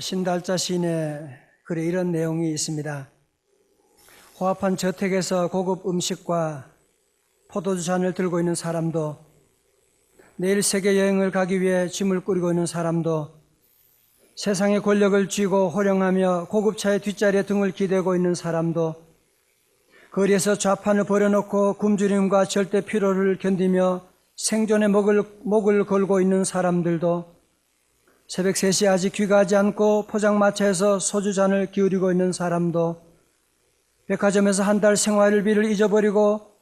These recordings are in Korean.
신달자 시인의 글에 이런 내용이 있습니다. 호합한 저택에서 고급 음식과 포도주 잔을 들고 있는 사람도, 내일 세계 여행을 가기 위해 짐을 꾸리고 있는 사람도, 세상의 권력을 쥐고 호령하며 고급차의 뒷자리에 등을 기대고 있는 사람도, 거리에서 좌판을 버려놓고 굶주림과 절대 피로를 견디며 생존의 목을 걸고 있는 사람들도, 새벽 3시에 아직 귀가하지 않고 포장마차에서 소주잔을 기울이고 있는 사람도, 백화점에서 한 달 생활비를 잊어버리고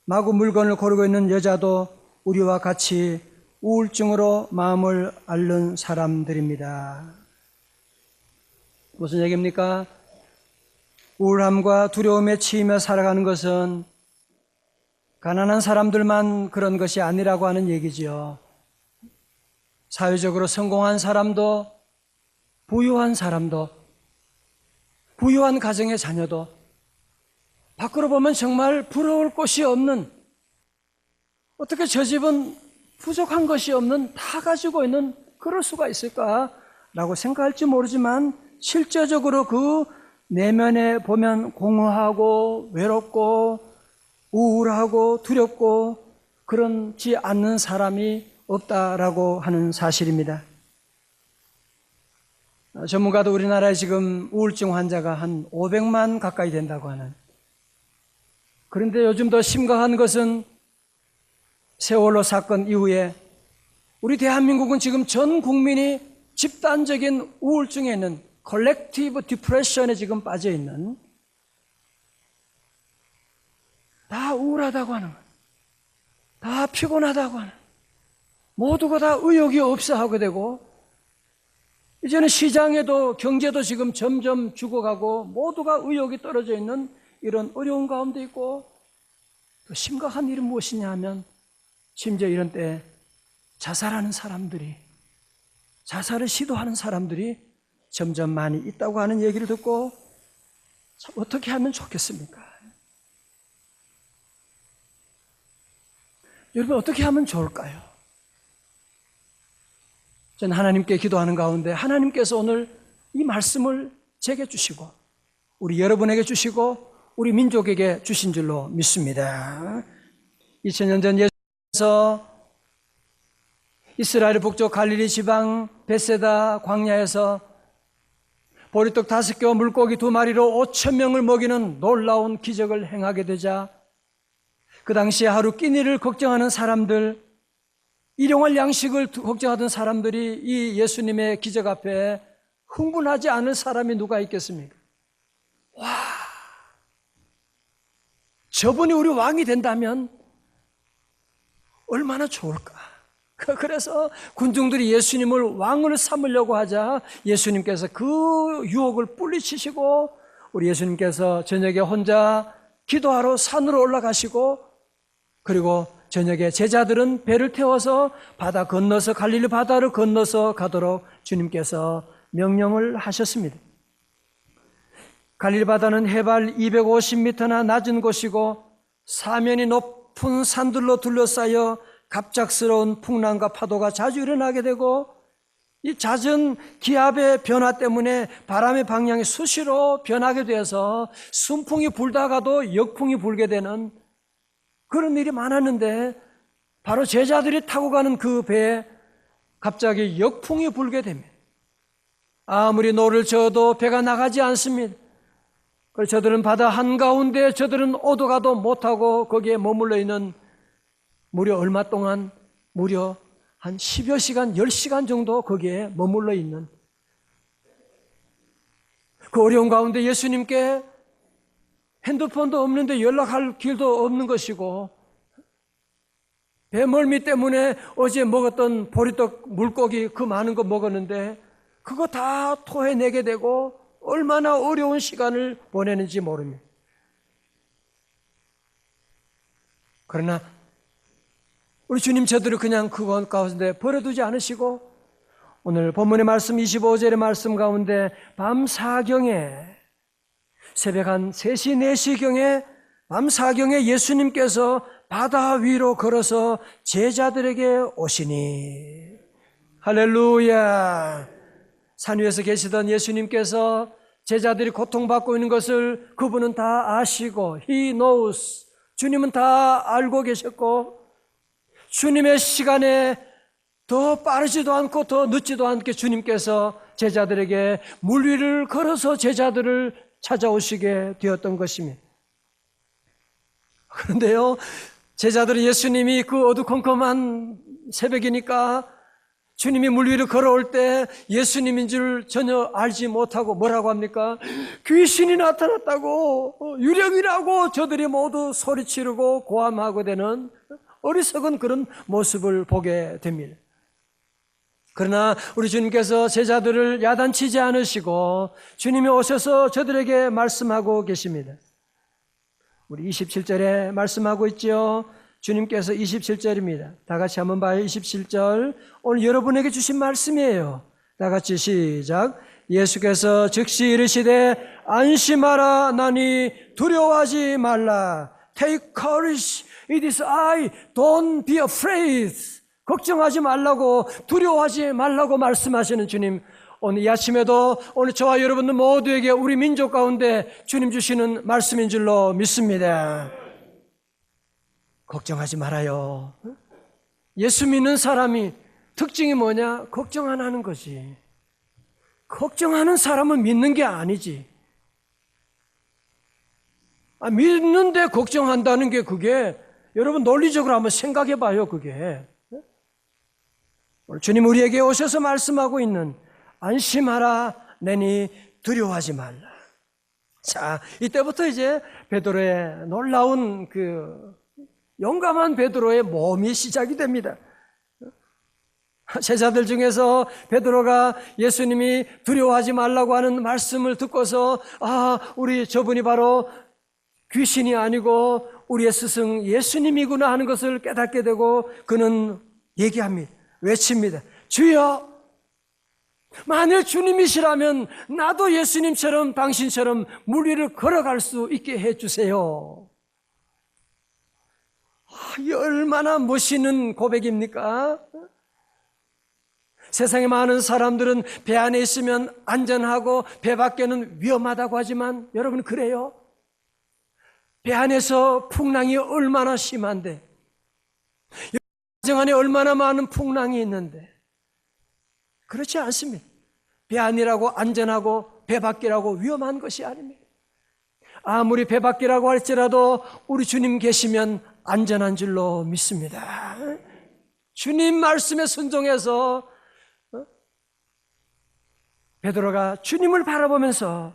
마구 물건을 고르고 있는 여자도 우리와 같이 우울증으로 마음을 앓는 사람들입니다. 무슨 얘기입니까? 우울함과 두려움에 치이며 살아가는 것은 가난한 사람들만 그런 것이 아니라고 하는 얘기지요. 사회적으로 성공한 사람도, 부유한 사람도, 부유한 가정의 자녀도, 밖으로 보면 정말 부러울 것이 없는, 어떻게 저 집은 부족한 것이 없는, 다 가지고 있는, 그럴 수가 있을까라고 생각할지 모르지만 실제적으로 그 내면에 보면 공허하고 외롭고 우울하고 두렵고 그렇지 않는 사람이 없다라고 하는 사실입니다. 전문가도 우리나라에 지금 우울증 환자가 한 500만 가까이 된다고 하는. 그런데 요즘 더 심각한 것은 세월호 사건 이후에 우리 대한민국은 지금 전 국민이 집단적인 우울증에 있는 컬렉티브 디프레션에 지금 빠져 있는, 다 우울하다고 하는 거예요. 다 피곤하다고 하는, 모두가 다 의욕이 없어 하게 되고, 이제는 시장에도 경제도 지금 점점 죽어가고 모두가 의욕이 떨어져 있는 이런 어려운 가운데 있고, 더 심각한 일은 무엇이냐 하면 심지어 이런 때 자살하는 사람들이, 자살을 시도하는 사람들이 점점 많이 있다고 하는 얘기를 듣고 참 어떻게 하면 좋겠습니까? 여러분, 어떻게 하면 좋을까요? 저는 하나님께 기도하는 가운데 하나님께서 오늘 이 말씀을 제게 주시고 우리 여러분에게 주시고 우리 민족에게 주신 줄로 믿습니다. 2000년 전 예수님께서 이스라엘 북쪽 갈릴리 지방 벳세다 광야에서 보리떡 5개와 물고기 2마리로 5,000명을 먹이는 놀라운 기적을 행하게 되자, 그 당시에 하루 끼니를 걱정하는 사람들, 일용할 양식을 걱정하던 사람들이 이 예수님의 기적 앞에 흥분하지 않을 사람이 누가 있겠습니까? 와, 저분이 우리 왕이 된다면 얼마나 좋을까? 그래서 군중들이 예수님을 왕을 삼으려고 하자 예수님께서 그 유혹을 뿌리치시고 우리 예수님께서 저녁에 혼자 기도하러 산으로 올라가시고, 그리고 저녁에 제자들은 배를 태워서 바다 건너서 갈릴리 바다를 건너서 가도록 주님께서 명령을 하셨습니다. 갈릴리 바다는 해발 250m나 낮은 곳이고 사면이 높은 산들로 둘러싸여 갑작스러운 풍랑과 파도가 자주 일어나게 되고, 이 잦은 기압의 변화 때문에 바람의 방향이 수시로 변하게 되어서 순풍이 불다가도 역풍이 불게 되는 그런 일이 많았는데, 바로 제자들이 타고 가는 그 배에 갑자기 역풍이 불게 됩니다. 아무리 노를 저어도 배가 나가지 않습니다. 그래서 저들은 바다 한가운데 저들은 오도 가도 못하고 거기에 머물러 있는, 무려 얼마 동안, 무려 한 10여 시간, 10시간 정도 거기에 머물러 있는, 그 어려운 가운데 예수님께 핸드폰도 없는데 연락할 길도 없는 것이고, 배멀미 때문에 어제 먹었던 보리떡 물고기 그 많은 거 먹었는데 그거 다 토해내게 되고 얼마나 어려운 시간을 보내는지 모릅니다. 그러나 우리 주님 저들을 그냥 그것 가운데 버려두지 않으시고, 오늘 본문의 말씀 25절의 말씀 가운데 밤 4경에, 새벽 한 3시, 4시경에, 밤 4경에 예수님께서 바다 위로 걸어서 제자들에게 오시니, 할렐루야. 산 위에서 계시던 예수님께서 제자들이 고통받고 있는 것을 그분은 다 아시고 He knows. 주님은 다 알고 계셨고 주님의 시간에 더 빠르지도 않고 더 늦지도 않게 주님께서 제자들에게 물 위를 걸어서 제자들을 찾아오시게 되었던 것입니다. 그런데요, 제자들은 예수님이 그 어두컴컴한 새벽이니까 주님이 물 위를 걸어올 때 예수님인 줄 전혀 알지 못하고 뭐라고 합니까? 귀신이 나타났다고, 유령이라고 저들이 모두 소리치르고 고함하고 되는 어리석은 그런 모습을 보게 됩니다. 그러나 우리 주님께서 제자들을 야단치지 않으시고 주님이 오셔서 저들에게 말씀하고 계십니다. 우리 27절에 말씀하고 있죠. 주님께서 27절입니다. 다 같이 한번 봐요. 27절. 오늘 여러분에게 주신 말씀이에요. 다 같이 시작. 예수께서 즉시 이르시되 안심하라 나니 두려워하지 말라. Take courage. It is I. Don't be afraid. 걱정하지 말라고, 두려워하지 말라고 말씀하시는 주님. 오늘 이 아침에도 오늘 저와 여러분들 모두에게 우리 민족 가운데 주님 주시는 말씀인 줄로 믿습니다. 걱정하지 말아요. 예수 믿는 사람이 특징이 뭐냐? 걱정 안 하는 거지. 걱정하는 사람은 믿는 게 아니지. 믿는데 걱정한다는 게 그게 여러분 논리적으로 한번 생각해 봐요. 그게 오늘 주님 우리에게 오셔서 말씀하고 있는 안심하라 내니 두려워하지 말라. 자, 이때부터 이제 베드로의 놀라운 용감한 베드로의 모험이 시작이 됩니다. 제자들 중에서 베드로가 예수님이 두려워하지 말라고 하는 말씀을 듣고서 우리 저분이 바로 귀신이 아니고 우리의 스승 예수님이구나 하는 것을 깨닫게 되고 그는 얘기합니다. 외칩니다. 주여, 만일 주님이시라면 나도 예수님처럼 당신처럼 물 위를 걸어갈 수 있게 해주세요. 이 얼마나 멋있는 고백입니까? 세상에 많은 사람들은 배 안에 있으면 안전하고 배 밖에는 위험하다고 하지만 여러분 그래요? 배 안에서 풍랑이 얼마나 심한데, 가정 안에 얼마나 많은 풍랑이 있는데 그렇지 않습니다. 배 안이라고 안전하고 배 밖이라고 위험한 것이 아닙니다. 아무리 배 밖이라고 할지라도 우리 주님 계시면 안전한 줄로 믿습니다. 주님 말씀에 순종해서 베드로가 주님을 바라보면서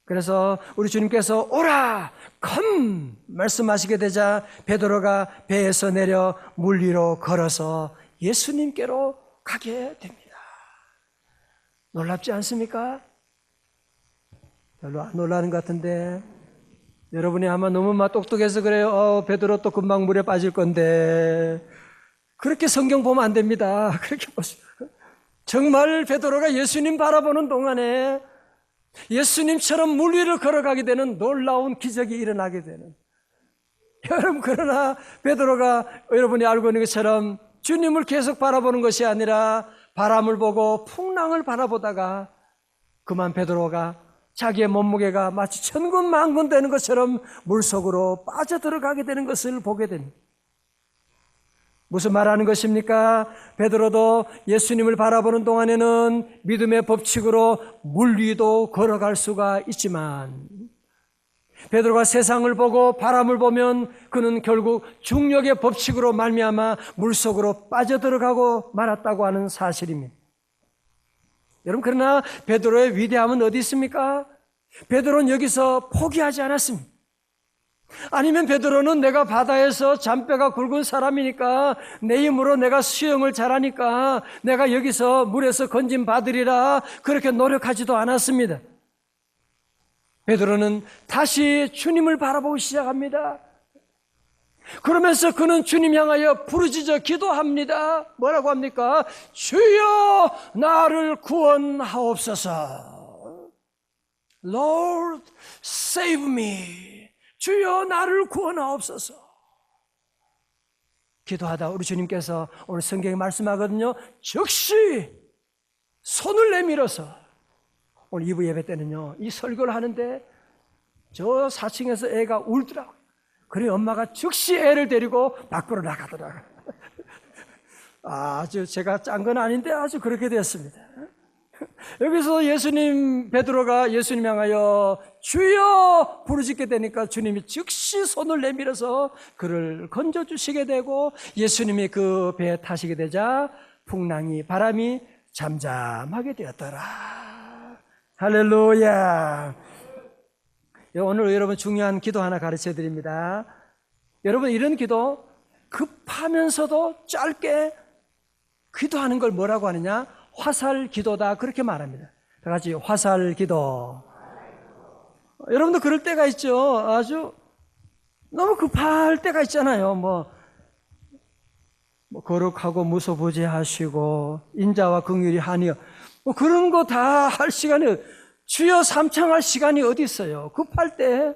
그래서 우리 주님께서 오라 come 말씀하시게 되자 베드로가 배에서 내려 물 위로 걸어서 예수님께로 가게 됩니다. 놀랍지 않습니까? 별로 안 놀라는 것 같은데 여러분이 아마 너무 똑똑해서 그래요. 베드로 또 금방 물에 빠질 건데 그렇게 성경 보면 안 됩니다. 그렇게 보시면 정말 베드로가 예수님 바라보는 동안에 예수님처럼 물 위를 걸어가게 되는 놀라운 기적이 일어나게 되는 여러분 그러나 베드로가 여러분이 알고 있는 것처럼 주님을 계속 바라보는 것이 아니라 바람을 보고 풍랑을 바라보다가 그만 베드로가 자기의 몸무게가 마치 천근만근 되는 것처럼 물속으로 빠져들어가게 되는 것을 보게 됩니다. 무슨 말하는 것입니까? 베드로도 예수님을 바라보는 동안에는 믿음의 법칙으로 물 위도 걸어갈 수가 있지만 베드로가 세상을 보고 바람을 보면 그는 결국 중력의 법칙으로 말미암아 물속으로 빠져들어가고 말았다고 하는 사실입니다. 여러분 그러나 베드로의 위대함은 어디 있습니까? 베드로는 여기서 포기하지 않았습니다. 아니면 베드로는 내가 바다에서 잔뼈가 굵은 사람이니까 내 힘으로 내가 수영을 잘하니까 내가 여기서 물에서 건진 받으리라 그렇게 노력하지도 않았습니다. 베드로는 다시 주님을 바라보기 시작합니다. 그러면서 그는 주님 향하여 부르짖어 기도합니다. 뭐라고 합니까? 주여 나를 구원하옵소서. Lord save me. 주여 나를 구원하옵소서. 기도하다 우리 주님께서 오늘 성경에 말씀하거든요. 즉시 손을 내밀어서 오늘 2부 예배 때는요, 이 설교를 하는데 저 4층에서 애가 울더라고요. 그래 엄마가 즉시 애를 데리고 밖으로 나가더라고요. 아주 제가 짠 건 아닌데 아주 그렇게 됐습니다. 여기서 베드로가 예수님 향하여 주여 부르짖게 되니까 주님이 즉시 손을 내밀어서 그를 건져주시게 되고 예수님이 그 배에 타시게 되자 풍랑이 바람이 잠잠하게 되었더라. 할렐루야. 오늘 여러분 중요한 기도 하나 가르쳐 드립니다. 여러분 이런 기도 급하면서도 짧게 기도하는 걸 뭐라고 하느냐? 화살 기도다 그렇게 말합니다. 다 같이 화살 기도. 여러분도 그럴 때가 있죠. 아주 너무 급할 때가 있잖아요. 뭐 거룩하고 무소부지하시고 인자와 긍휼이 하니여 뭐 그런 거 다 할 시간이 주여 삼창할 시간이 어디 있어요. 급할 때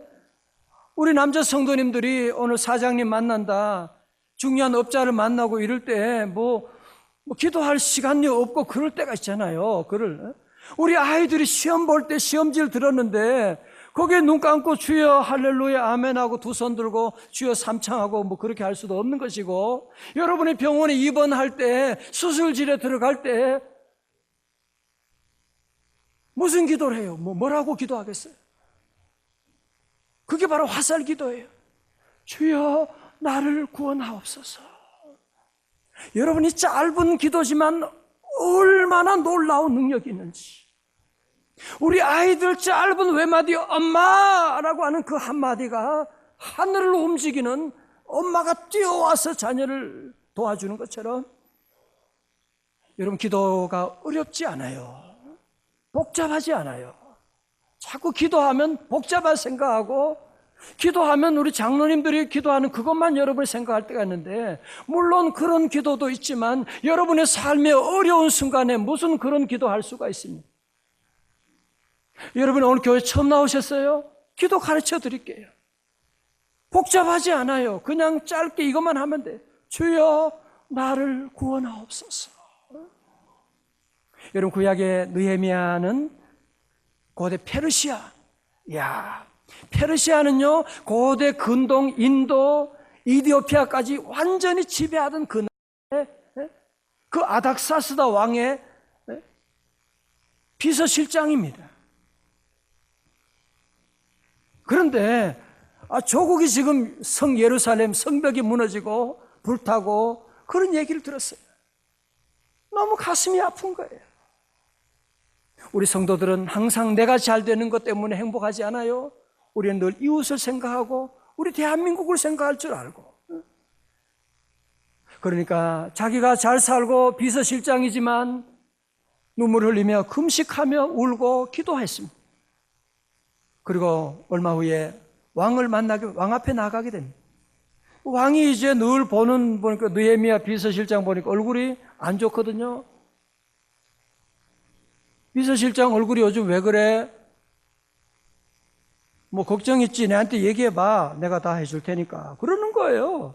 우리 남자 성도님들이 오늘 사장님 만난다, 중요한 업자를 만나고 이럴 때 뭐 기도할 시간이 없고 그럴 때가 있잖아요. 우리 아이들이 시험 볼 때 시험지를 들었는데 거기에 눈 감고 주여 할렐루야 아멘하고 두 손 들고 주여 삼창하고 뭐 그렇게 할 수도 없는 것이고, 여러분이 병원에 입원할 때 수술실에 들어갈 때 무슨 기도를 해요? 뭐라고 기도하겠어요? 그게 바로 화살 기도예요. 주여 나를 구원하옵소서. 여러분이 짧은 기도지만 얼마나 놀라운 능력이 있는지, 우리 아이들 짧은 외마디 엄마라고 하는 그 한마디가 하늘을 움직이는, 엄마가 뛰어와서 자녀를 도와주는 것처럼 여러분 기도가 어렵지 않아요. 복잡하지 않아요. 자꾸 기도하면 복잡한 생각하고, 기도하면 우리 장로님들이 기도하는 그것만 여러분이 생각할 때가 있는데, 물론 그런 기도도 있지만 여러분의 삶의 어려운 순간에 무슨 그런 기도할 수가 있습니까? 여러분 오늘 교회 처음 나오셨어요? 기도 가르쳐 드릴게요. 복잡하지 않아요. 그냥 짧게 이것만 하면 돼요. 주여 나를 구원하옵소서. 여러분 구약의 느헤미야는 고대 페르시아, 페르시아는요 고대 근동 인도 이디오피아까지 완전히 지배하던 그 나라의 그 아닥사스다 왕의 비서실장입니다. 그런데 조국이 지금 예루살렘 성벽이 무너지고 불타고 그런 얘기를 들었어요. 너무 가슴이 아픈 거예요. 우리 성도들은 항상 내가 잘 되는 것 때문에 행복하지 않아요. 우리는 늘 이웃을 생각하고 우리 대한민국을 생각할 줄 알고, 그러니까 자기가 잘 살고 비서실장이지만 눈물 흘리며 금식하며 울고 기도했습니다. 그리고 얼마 후에 왕을 만나게, 왕 앞에 나가게 됩니다. 왕이 이제 늘 보니까 느헤미야 비서실장 보니까 얼굴이 안 좋거든요. 비서실장 얼굴이 요즘 왜 그래? 뭐 걱정 있지? 내한테 얘기해봐. 내가 다 해줄 테니까. 그러는 거예요.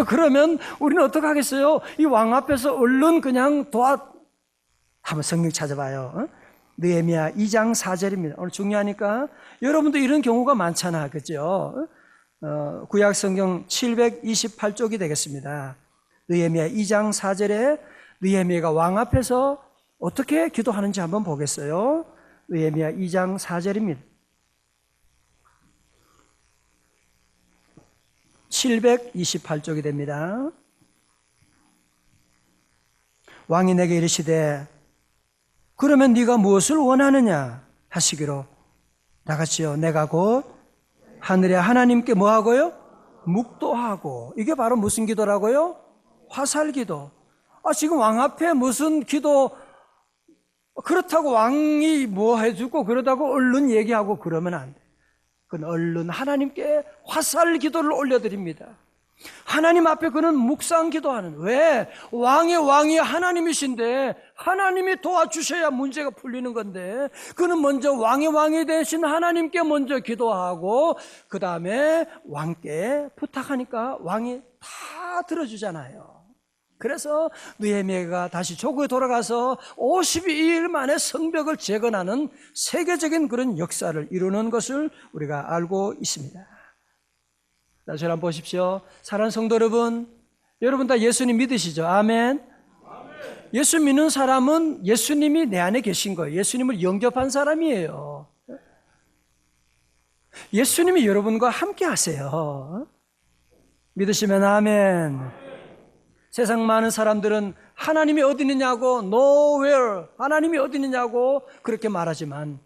그러면 우리는 어떻게 하겠어요? 이 왕 앞에서 얼른 그냥 한번 성경 찾아봐요. 느헤미야 2장 4절입니다. 오늘 중요하니까. 여러분도 이런 경우가 많잖아, 그죠? 구약 성경 728쪽이 되겠습니다. 느헤미야 2장 4절에 느헤미야가 왕 앞에서 어떻게 기도하는지 한번 보겠어요. 느헤미야 2장 4절입니다. 728쪽이 됩니다. 왕이 내게 이르시되 그러면 네가 무엇을 원하느냐 하시기로, 다 같이요. 내가 곧 하늘의 하나님께 뭐하고요? 묵도하고. 이게 바로 무슨 기도라고요? 화살기도. 지금 왕 앞에 무슨 기도, 그렇다고 왕이 뭐 해주고 그러다고 얼른 얘기하고 그러면 안 돼. 그건 얼른 하나님께 화살 기도를 올려드립니다. 하나님 앞에 그는 묵상 기도하는, 왜? 왕이 하나님이신데 하나님이 도와주셔야 문제가 풀리는 건데, 그는 먼저 왕이 되신 하나님께 먼저 기도하고 그 다음에 왕께 부탁하니까 왕이 다 들어주잖아요. 그래서 느헤미야가 다시 조국에 돌아가서 52일 만에 성벽을 재건하는 세계적인 그런 역사를 이루는 것을 우리가 알고 있습니다. 자, 저를 한번 보십시오. 사랑하는 성도 여러분, 여러분 다 예수님 믿으시죠? 아멘. 예수 믿는 사람은 예수님이 내 안에 계신 거예요. 예수님을 영접한 사람이에요. 예수님이 여러분과 함께 하세요. 믿으시면 아멘. 세상 많은 사람들은 하나님이 어디 있느냐고 nowhere, 하나님이 어디 있느냐고 그렇게 말하지만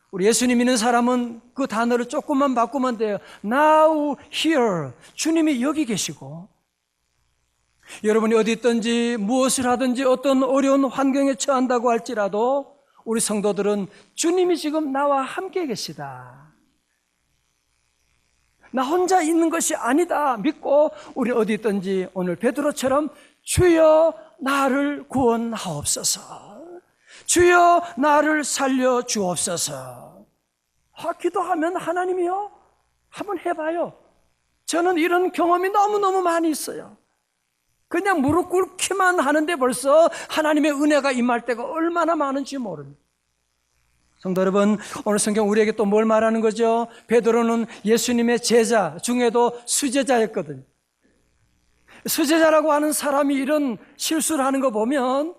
우리 예수님 믿는 사람은 그 단어를 조금만 바꾸면 돼요. Now here, 주님이 여기 계시고 여러분이 어디 있든지 무엇을 하든지 어떤 어려운 환경에 처한다고 할지라도 우리 성도들은 주님이 지금 나와 함께 계시다, 나 혼자 있는 것이 아니다 믿고 우리 어디 있든지 오늘 베드로처럼 주여 나를 구원하옵소서, 주여 나를 살려 주옵소서. 기도하면 하나님이요? 한번 해봐요. 저는 이런 경험이 너무너무 많이 있어요. 그냥 무릎 꿇기만 하는데 벌써 하나님의 은혜가 임할 때가 얼마나 많은지 모릅니다. 성도 여러분, 오늘 성경 우리에게 또 뭘 말하는 거죠? 베드로는 예수님의 제자 중에도 수제자였거든요. 수제자라고 하는 사람이 이런 실수를 하는 거 보면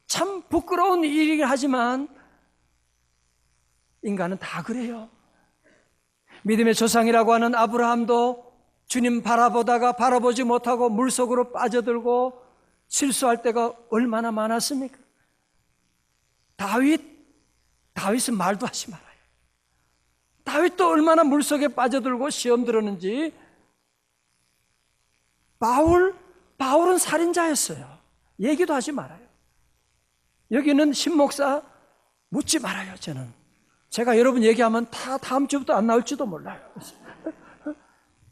참 부끄러운 일이긴 하지만 인간은 다 그래요. 믿음의 조상이라고 하는 아브라함도 주님 바라보다가 바라보지 못하고 물속으로 빠져들고 실수할 때가 얼마나 많았습니까? 다윗은 말도 하지 말아요. 다윗도 얼마나 물속에 빠져들고 시험 들었는지. 바울은 살인자였어요. 얘기도 하지 말아요. 여기는 신목사 묻지 말아요. 제가 여러분 얘기하면 다 다음 주부터 안 나올지도 몰라요.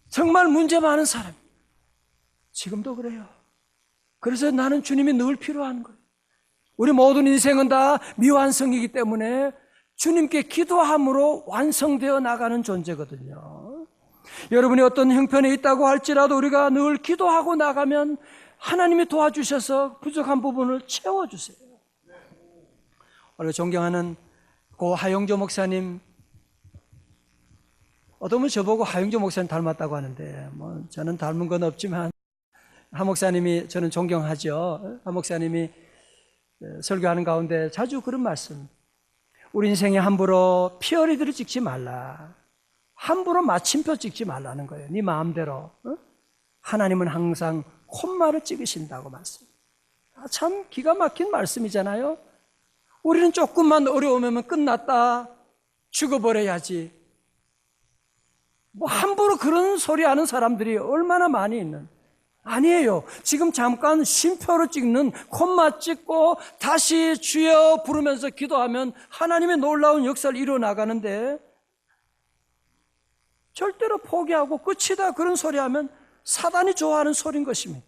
정말 문제 많은 사람, 지금도 그래요. 그래서 나는 주님이 늘 필요한 거예요. 우리 모든 인생은 다 미완성이기 때문에 주님께 기도함으로 완성되어 나가는 존재거든요. 여러분이 어떤 형편에 있다고 할지라도 우리가 늘 기도하고 나가면 하나님이 도와주셔서 부족한 부분을 채워주세요. 오늘 존경하는 고 하영조 목사님, 어떤 분이 저보고 하영조 목사님 닮았다고 하는데 저는 닮은 건 없지만 하 목사님이 저는 존경하죠. 하 목사님이 설교하는 가운데 자주 그런 말씀, 우리 인생에 함부로 피어리들을 찍지 말라, 함부로 마침표 찍지 말라는 거예요. 네 마음대로. 하나님은 항상 콤마를 찍으신다고 말씀. 참 기가 막힌 말씀이잖아요. 우리는 조금만 어려우면 끝났다, 죽어버려야지, 함부로 그런 소리 하는 사람들이 얼마나 많이 있는. 아니에요. 지금 잠깐 쉼표로 찍는, 콤마 찍고 다시 주여 부르면서 기도하면 하나님의 놀라운 역사를 이뤄나가는데, 절대로 포기하고 끝이다 그런 소리 하면 사단이 좋아하는 소리인 것입니다.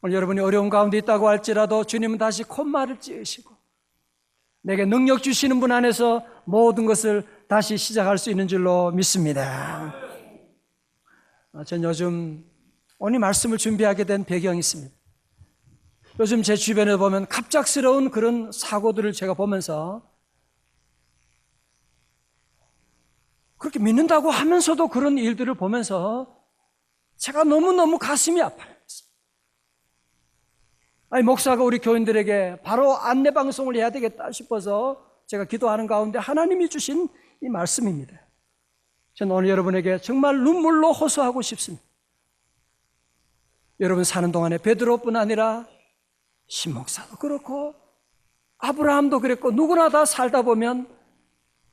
오늘 여러분이 어려운 가운데 있다고 할지라도 주님은 다시 콤마를 찍으시고 내게 능력 주시는 분 안에서 모든 것을 다시 시작할 수 있는 줄로 믿습니다. 전 요즘 오늘 말씀을 준비하게 된 배경이 있습니다. 요즘 제 주변에 보면 갑작스러운 그런 사고들을 제가 보면서 그렇게 믿는다고 하면서도 그런 일들을 보면서 제가 너무너무 가슴이 아파요. 목사가 우리 교인들에게 바로 안내방송을 해야 되겠다 싶어서 제가 기도하는 가운데 하나님이 주신 이 말씀입니다. 저는 오늘 여러분에게 정말 눈물로 호소하고 싶습니다. 여러분 사는 동안에 베드로뿐 아니라 신목사도 그렇고 아브라함도 그랬고 누구나 다 살다 보면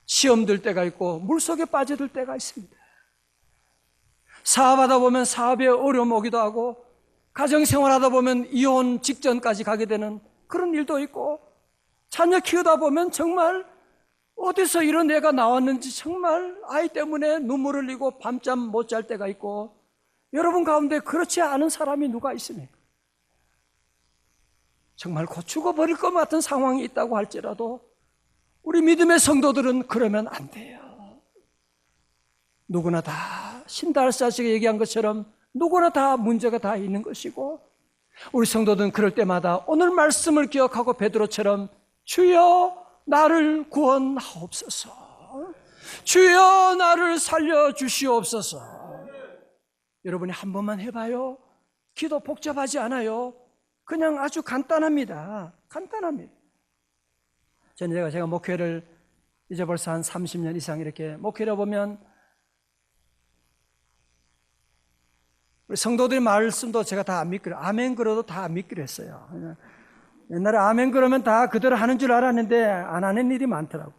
시험 들 때가 있고 물속에 빠져들 때가 있습니다. 사업하다 보면 사업에 어려움 오기도 하고 가정생활하다 보면 이혼 직전까지 가게 되는 그런 일도 있고 자녀 키우다 보면 정말 어디서 이런 애가 나왔는지 정말 아이 때문에 눈물을 흘리고 밤잠 못 잘 때가 있고 여러분 가운데 그렇지 않은 사람이 누가 있습니까? 정말 곧 죽어버릴 것 같은 상황이 있다고 할지라도 우리 믿음의 성도들은 그러면 안 돼요. 누구나 다 신달사시가 얘기한 것처럼 누구나 다 문제가 다 있는 것이고, 우리 성도들은 그럴 때마다 오늘 말씀을 기억하고 베드로처럼 주여 나를 구원하옵소서, 주여 나를 살려주시옵소서. 여러분이 한 번만 해봐요. 기도 복잡하지 않아요. 그냥 아주 간단합니다. 간단합니다. 제가 목회를 이제 벌써 한 30년 이상 이렇게 목회를 보면, 우리 성도들의 말씀도 제가 다 안 믿기로, 아멘 그러도 다 안 믿기로 했어요. 옛날에 아멘 그러면 다 그대로 하는 줄 알았는데 안 하는 일이 많더라고.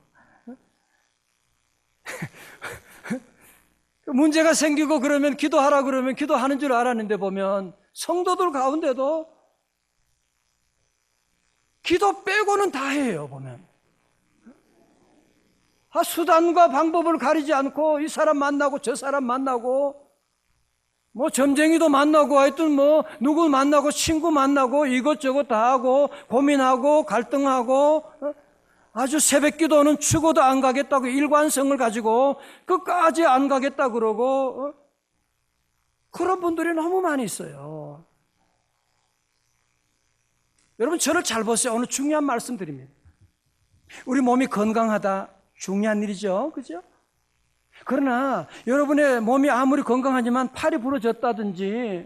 문제가 생기고 그러면 기도하라 그러면 기도하는 줄 알았는데, 보면 성도들 가운데도 기도 빼고는 다 해요. 보면 수단과 방법을 가리지 않고 이 사람 만나고 저 사람 만나고, 뭐 점쟁이도 만나고, 하여튼 뭐 누구 만나고 친구 만나고 이것저것 다 하고 고민하고 갈등하고, 아주 새벽 기도는 죽어도 안 가겠다고 일관성을 가지고 끝까지 안 가겠다 그러고, 그런 분들이 너무 많이 있어요. 여러분 저를 잘 보세요. 오늘 중요한 말씀 드립니다. 우리 몸이 건강하다 중요한 일이죠, 그죠? 그러나 여러분의 몸이 아무리 건강하지만 팔이 부러졌다든지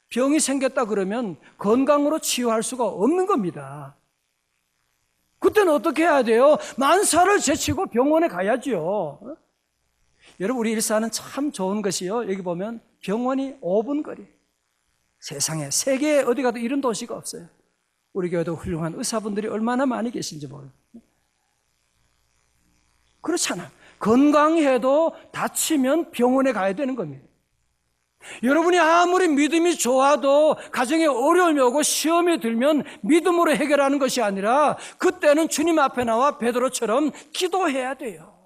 병이 생겼다 그러면 건강으로 치유할 수가 없는 겁니다. 그때는 어떻게 해야 돼요? 만사를 제치고 병원에 가야죠. 여러분 우리 일사는 참 좋은 것이요, 여기 보면 병원이 5분 거리. 세상에 세계에 어디 가도 이런 도시가 없어요. 우리 교회도 훌륭한 의사분들이 얼마나 많이 계신지 모르요. 그렇잖아. 건강해도 다치면 병원에 가야 되는 겁니다. 여러분이 아무리 믿음이 좋아도 가정에 어려움이 오고 시험이 들면 믿음으로 해결하는 것이 아니라 그때는 주님 앞에 나와 베드로처럼 기도해야 돼요.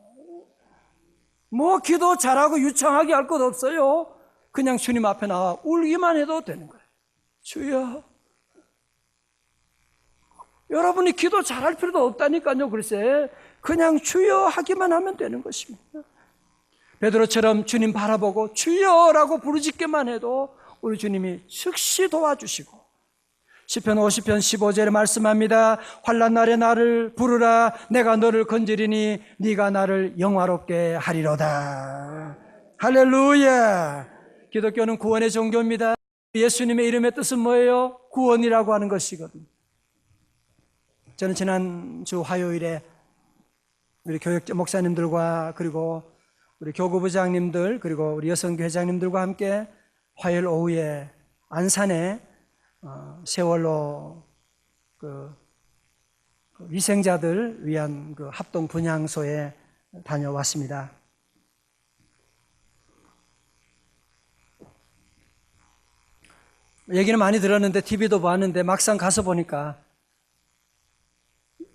뭐 기도 잘하고 유창하게 할 것 없어요. 그냥 주님 앞에 나와 울기만 해도 되는 거예요. 주여. 여러분이 기도 잘할 필요도 없다니까요. 글쎄 그냥 주여 하기만 하면 되는 것입니다. 베드로처럼 주님 바라보고 주여라고 부르짖기만 해도 우리 주님이 즉시 도와주시고, 시편 50편 15절에 말씀합니다. 환난 날에 나를 부르라. 내가 너를 건지리니 네가 나를 영화롭게 하리로다. 할렐루야. 기독교는 구원의 종교입니다. 예수님의 이름의 뜻은 뭐예요? 구원이라고 하는 것이거든요. 저는 지난주 화요일에 우리 교육 목사님들과 그리고 우리 교구부장님들 그리고 우리 여성교회장님들과 함께 화요일 오후에 안산에 세월호 위생자들 위한 합동 분향소에 다녀왔습니다. 얘기는 많이 들었는데 TV도 봤는데 막상 가서 보니까,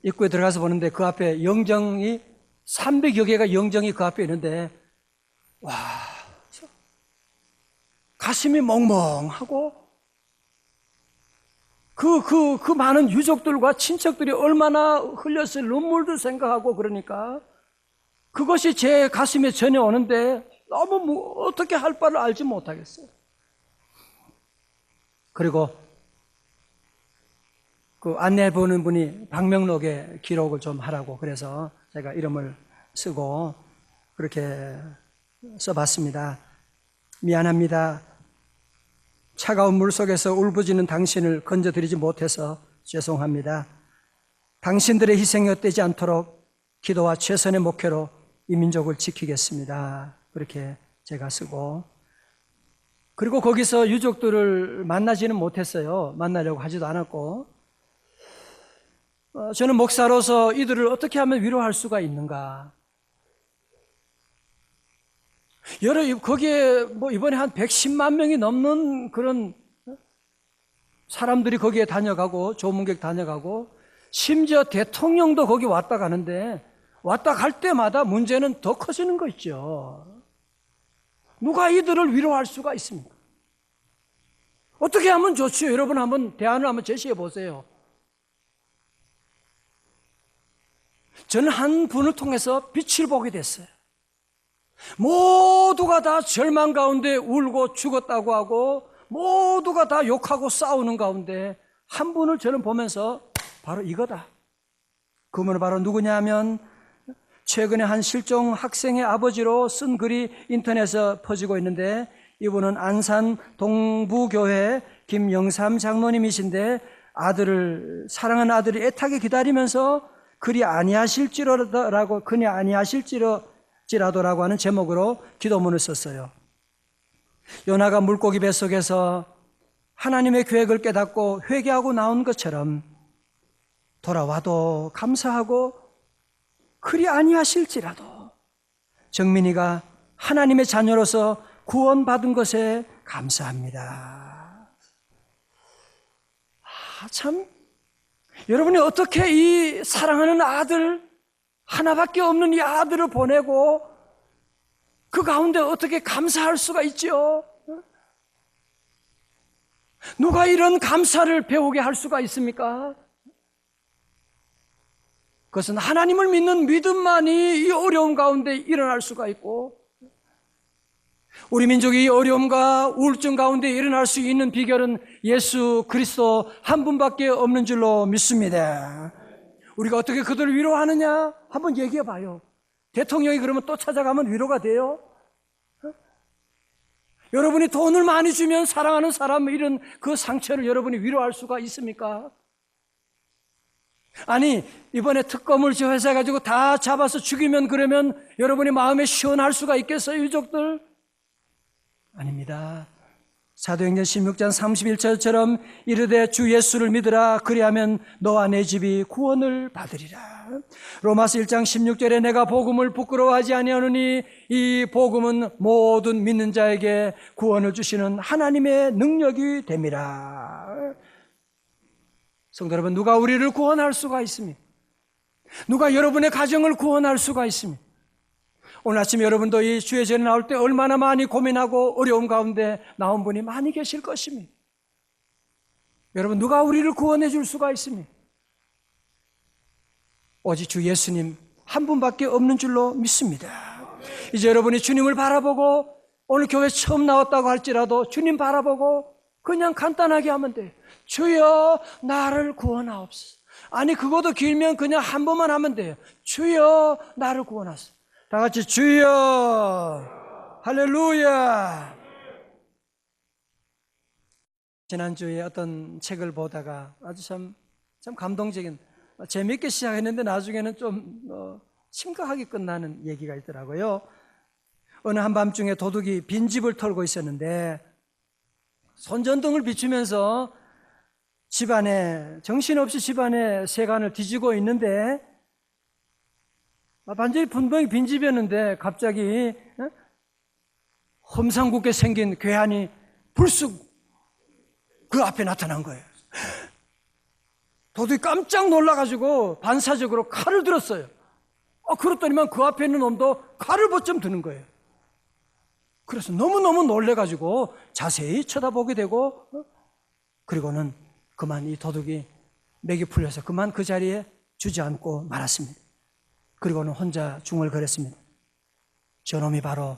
입구에 들어가서 보는데 그 앞에 영정이 300여 개가 영정이 그 앞에 있는데, 와, 가슴이 멍멍하고 그 많은 유족들과 친척들이 얼마나 흘렸을 눈물들 생각하고, 그러니까 그것이 제 가슴에 전해오는데 너무 어떻게 할 바를 알지 못하겠어요. 그리고 그 안내해 보는 분이 방명록에 기록을 좀 하라고 그래서 제가 이름을 쓰고 그렇게 써봤습니다. 미안합니다. 차가운 물 속에서 울부짖는 당신을 건져드리지 못해서 죄송합니다. 당신들의 희생이 헛되지 않도록 기도와 최선의 목회로 이 민족을 지키겠습니다. 그렇게 제가 쓰고, 그리고 거기서 유족들을 만나지는 못했어요. 만나려고 하지도 않았고, 저는 목사로서 이들을 어떻게 하면 위로할 수가 있는가. 거기에 뭐 이번에 한 110만 명이 넘는 그런 사람들이 거기에 다녀가고, 조문객 다녀가고, 심지어 대통령도 거기 왔다 가는데, 왔다 갈 때마다 문제는 더 커지는 거 있죠. 누가 이들을 위로할 수가 있습니까? 어떻게 하면 좋지요? 여러분 한번 대안을 한번 제시해 보세요. 저는 한 분을 통해서 빛을 보게 됐어요. 모두가 다 절망 가운데 울고 죽었다고 하고 모두가 다 욕하고 싸우는 가운데 한 분을 저는 보면서 바로 이거다. 그분은 바로 누구냐 하면 최근에 한 실종 학생의 아버지로 쓴 글이 인터넷에 퍼지고 있는데, 이분은 안산 동부교회 김영삼 장로님이신데, 사랑하는 아들이 애타게 기다리면서 그리 아니하실지라도 하는 제목으로 기도문을 썼어요. 요나가 물고기 뱃속에서 하나님의 계획을 깨닫고 회개하고 나온 것처럼 돌아와도 감사하고, 그리 아니하실지라도 정민이가 하나님의 자녀로서 구원받은 것에 감사합니다. 참, 여러분이 어떻게 이 사랑하는 아들, 하나밖에 없는 이 아들을 보내고 그 가운데 어떻게 감사할 수가 있죠? 누가 이런 감사를 배우게 할 수가 있습니까? 그것은 하나님을 믿는 믿음만이 이 어려움 가운데 일어날 수가 있고, 우리 민족이 이 어려움과 우울증 가운데 일어날 수 있는 비결은 예수 그리스도 한 분밖에 없는 줄로 믿습니다. 우리가 어떻게 그들을 위로하느냐? 한번 얘기해 봐요. 대통령이 그러면 또 찾아가면 위로가 돼요? 여러분이 돈을 많이 주면 사랑하는 사람 이런 그 상처를 여러분이 위로할 수가 있습니까? 아니, 이번에 특검을 제회해가지고 다 잡아서 죽이면 그러면 여러분이 마음에 시원할 수가 있겠어요, 유족들? 아닙니다. 사도행전 16장 31절처럼 이르되 주 예수를 믿으라, 그리하면 너와 내 집이 구원을 받으리라. 로마서 1장 16절에 내가 복음을 부끄러워하지 아니하노니 이 복음은 모든 믿는 자에게 구원을 주시는 하나님의 능력이 됨이라. 성도 여러분, 누가 우리를 구원할 수가 있습니까? 누가 여러분의 가정을 구원할 수가 있습니까? 오늘 아침 여러분도 이 주의 전에 나올 때 얼마나 많이 고민하고 어려움 가운데 나온 분이 많이 계실 것입니다. 여러분, 누가 우리를 구원해 줄 수가 있습니까? 오직 주 예수님 한 분밖에 없는 줄로 믿습니다. 이제 여러분이 주님을 바라보고, 오늘 교회 처음 나왔다고 할지라도 주님 바라보고 그냥 간단하게 하면 돼요. 주여 나를 구원하옵소서. 아니, 그것도 길면 그냥 한 번만 하면 돼요. 주여 나를 구원하소서. 다 같이 주여, 할렐루야. 지난주에 어떤 책을 보다가 아주 참 감동적인, 재미있게 시작했는데 나중에는 좀 심각하게 끝나는 얘기가 있더라고요. 어느 한밤중에 도둑이 빈집을 털고 있었는데 손전등을 비추면서 정신없이 집안에 세간을 뒤지고 있는데, 완전히 분명히 빈집이었는데 갑자기 험상궂게 생긴 괴한이 불쑥 그 앞에 나타난 거예요. 도둑이 깜짝 놀라가지고 반사적으로 칼을 들었어요. 그렇더니만 그 앞에 있는 놈도 칼을 버쩍 드는 거예요. 그래서 너무너무 놀래가지고 자세히 쳐다보게 되고, 그리고는 그만 이 도둑이 맥이 풀려서 그만 그 자리에 주저앉고 말았습니다. 그리고는 혼자 중얼거렸습니다. 저놈이 바로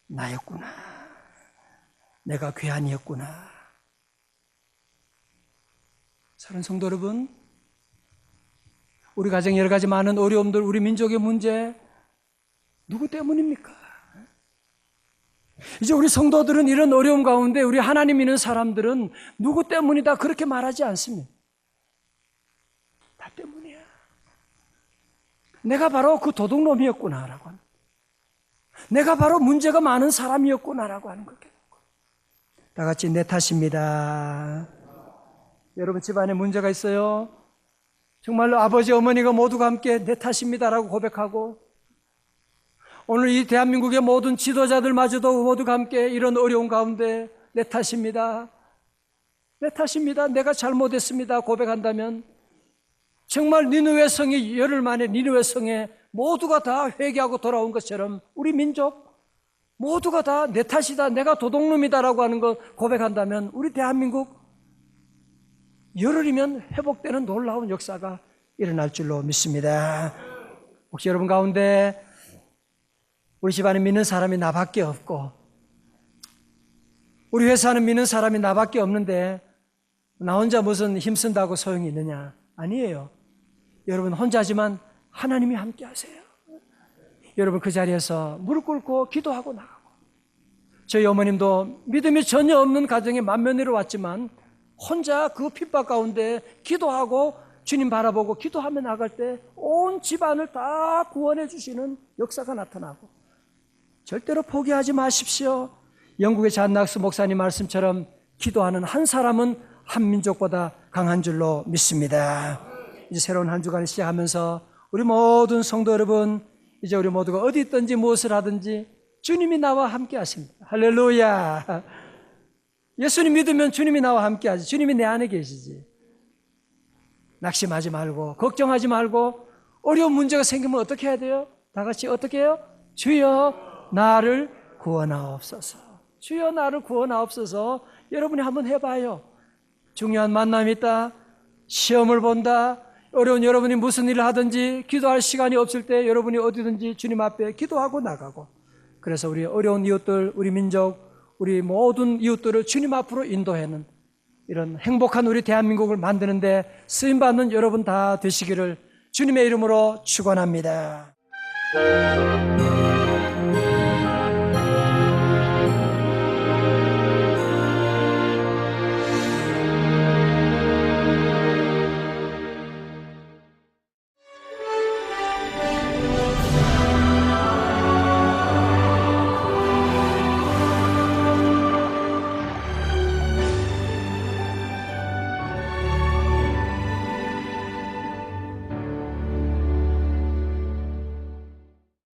나였구나. 내가 괴한이었구나. 사랑하는 성도 여러분, 우리 가정에 여러 가지 많은 어려움들, 우리 민족의 문제, 누구 때문입니까? 이제 우리 성도들은 이런 어려움 가운데 우리 하나님 믿는 사람들은 누구 때문이다 그렇게 말하지 않습니다. 나 때문이야. 내가 바로 그 도둑놈이었구나라고 하는, 내가 바로 문제가 많은 사람이었구나라고 하는 거겠고, 다 같이 내 탓입니다. 여러분 집안에 문제가 있어요? 정말로 아버지 어머니가 모두가 함께 내 탓입니다라고 고백하고, 오늘 이 대한민국의 모든 지도자들마저도 모두가 함께 이런 어려운 가운데 내 탓입니다, 내 탓입니다, 내가 잘못했습니다 고백한다면, 정말 니느웨 성이 열흘 만에 니느웨 성에 모두가 다 회개하고 돌아온 것처럼 우리 민족 모두가 다 내 탓이다, 내가 도둑놈이다라고 하는 것 고백한다면 우리 대한민국 열흘이면 회복되는 놀라운 역사가 일어날 줄로 믿습니다. 혹시 여러분 가운데 우리 집안에 믿는 사람이 나밖에 없고 우리 회사는 믿는 사람이 나밖에 없는데 나 혼자 무슨 힘쓴다고 소용이 있느냐? 아니에요. 여러분 혼자지만 하나님이 함께 하세요. 여러분 그 자리에서 무릎 꿇고 기도하고 나가고, 저희 어머님도 믿음이 전혀 없는 가정에 만면으로 왔지만 혼자 그 핍박 가운데 기도하고 주님 바라보고 기도하며 나갈 때 온 집안을 다 구원해 주시는 역사가 나타나고, 절대로 포기하지 마십시오. 영국의 잔 낙스 목사님 말씀처럼 기도하는 한 사람은 한 민족보다 강한 줄로 믿습니다. 이제 새로운 한 주간을 시작하면서 우리 모든 성도 여러분, 이제 우리 모두가 어디 있든지 무엇을 하든지 주님이 나와 함께 하십니다. 할렐루야. 예수님 믿으면 주님이 나와 함께 하지. 주님이 내 안에 계시지. 낙심하지 말고 걱정하지 말고, 어려운 문제가 생기면 어떻게 해야 돼요? 다 같이 어떻게 해요? 주여 나를 구원하옵소서. 주여 나를 구원하옵소서. 여러분이 한번 해봐요. 중요한 만남이 있다, 시험을 본다, 어려운 여러분이 무슨 일을 하든지 기도할 시간이 없을 때 여러분이 어디든지 주님 앞에 기도하고 나가고, 그래서 우리 어려운 이웃들, 우리 민족, 우리 모든 이웃들을 주님 앞으로 인도하는 이런 행복한 우리 대한민국을 만드는데 쓰임받는 여러분 다 되시기를 주님의 이름으로 축원합니다.